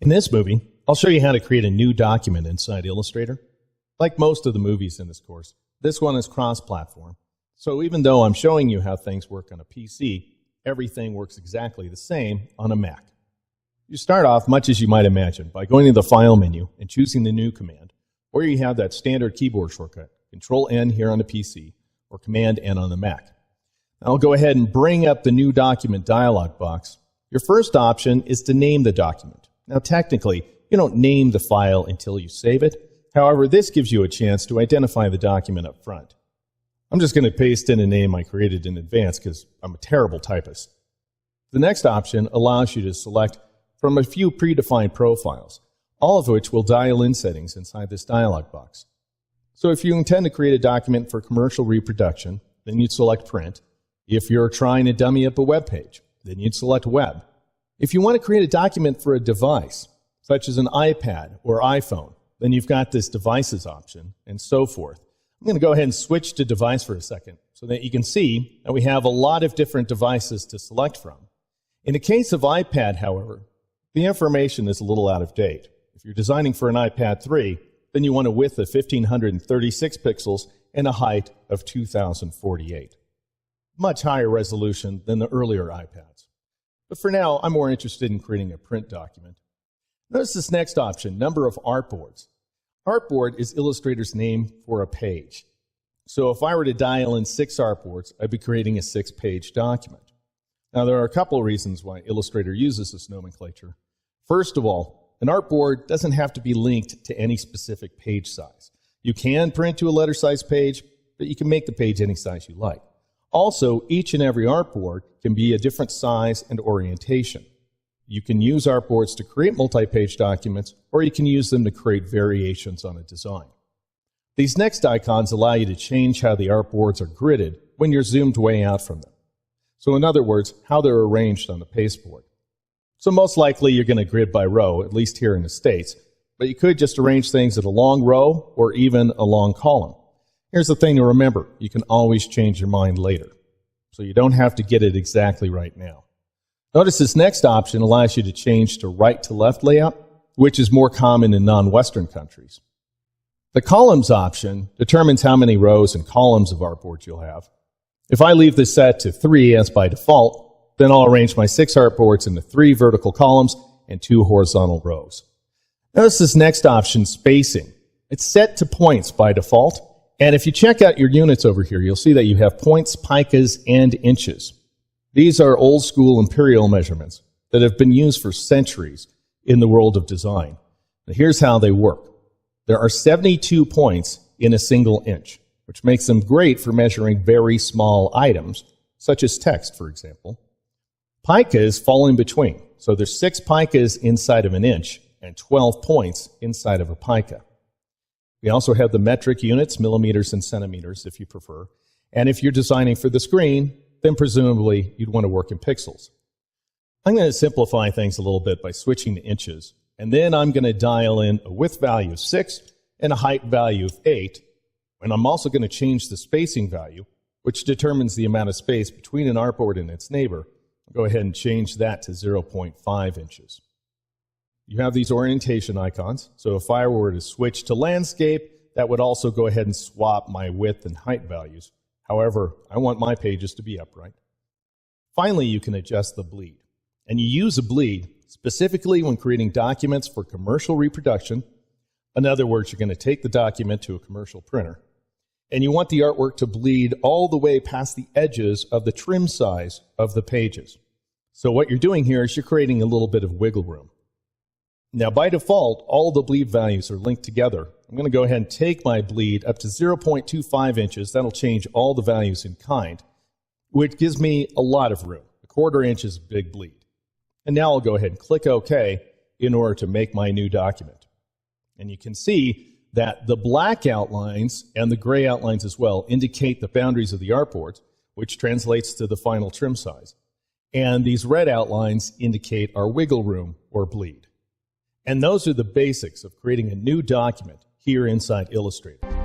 In this movie, I'll show you how to create a new document inside Illustrator. Like most of the movies in this course, this one is cross-platform. So even though I'm showing you how things work on a PC, everything works exactly the same on a Mac. You start off, much as you might imagine, by going to the File menu and choosing the New command, or you have that standard keyboard shortcut, Control-N here on the PC, or Command-N on the Mac. Now I'll go ahead and bring up the New Document dialog box. Your first option is to name the document. Now technically, you don't name the file until you save it. However, this gives you a chance to identify the document up front. I'm just going to paste in a name I created in advance because I'm a terrible typist. The next option allows you to select from a few predefined profiles, all of which will dial in settings inside this dialog box. So if you intend to create a document for commercial reproduction, then you'd select Print. If you're trying to dummy up a web page, then you'd select Web. If you want to create a document for a device, such as an iPad or iPhone, then you've got this Devices option, and so forth. I'm going to go ahead and switch to Device for a second so that you can see that we have a lot of different devices to select from. In the case of iPad, however, the information is a little out of date. If you're designing for an iPad 3, then you want a width of 1536 pixels and a height of 2048. Much higher resolution than the earlier iPads. But for now, I'm more interested in creating a print document. Notice this next option, number of artboards. Artboard is Illustrator's name for a page. So if I were to dial in 6 artboards, I'd be creating a 6-page document. Now there are a couple of reasons why Illustrator uses this nomenclature. First of all, an artboard doesn't have to be linked to any specific page size. You can print to a letter-size page, but you can make the page any size you like. Also, each and every artboard can be a different size and orientation. You can use artboards to create multi-page documents, or you can use them to create variations on a design. These next icons allow you to change how the artboards are gridded when you're zoomed way out from them. So in other words, how they're arranged on the pasteboard. So most likely you're going to grid by row, at least here in the States, but you could just arrange things in a long row or even a long column. Here's the thing to remember, you can always change your mind later. So you don't have to get it exactly right now. Notice this next option allows you to change to right-to-left layout, which is more common in non-Western countries. The columns option determines how many rows and columns of artboards you'll have. If I leave this set to 3 as by default, then I'll arrange my 6 artboards into 3 vertical columns and 2 horizontal rows. Notice this next option, spacing. It's set to points by default, and if you check out your units over here, you'll see that you have points, picas, and inches. These are old-school imperial measurements that have been used for centuries in the world of design. Now, here's how they work. There are 72 points in a single inch, which makes them great for measuring very small items, such as text, for example. Picas fall in between, so there's 6 picas inside of an inch and 12 points inside of a pica. We also have the metric units, millimeters and centimeters, if you prefer. And if you're designing for the screen, then presumably you'd want to work in pixels. I'm going to simplify things a little bit by switching to inches, and then I'm going to dial in a width value of 6 and a height value of 8, and I'm also going to change the spacing value, which determines the amount of space between an artboard and its neighbor. I'll go ahead and change that to 0.5 inches. You have these orientation icons, so if I were to switch to landscape, that would also go ahead and swap my width and height values. However, I want my pages to be upright. Finally, you can adjust the bleed. And you use a bleed specifically when creating documents for commercial reproduction. In other words, you're going to take the document to a commercial printer. And you want the artwork to bleed all the way past the edges of the trim size of the pages. So what you're doing here is you're creating a little bit of wiggle room. Now, by default, all the bleed values are linked together. I'm going to go ahead and take my bleed up to 0.25 inches. That'll change all the values in kind, which gives me a lot of room. A quarter inch is a big bleed. And now I'll go ahead and click OK in order to make my new document. And you can see that the black outlines and the gray outlines as well indicate the boundaries of the artboards, which translates to the final trim size. And these red outlines indicate our wiggle room or bleed. And those are the basics of creating a new document here inside Illustrator.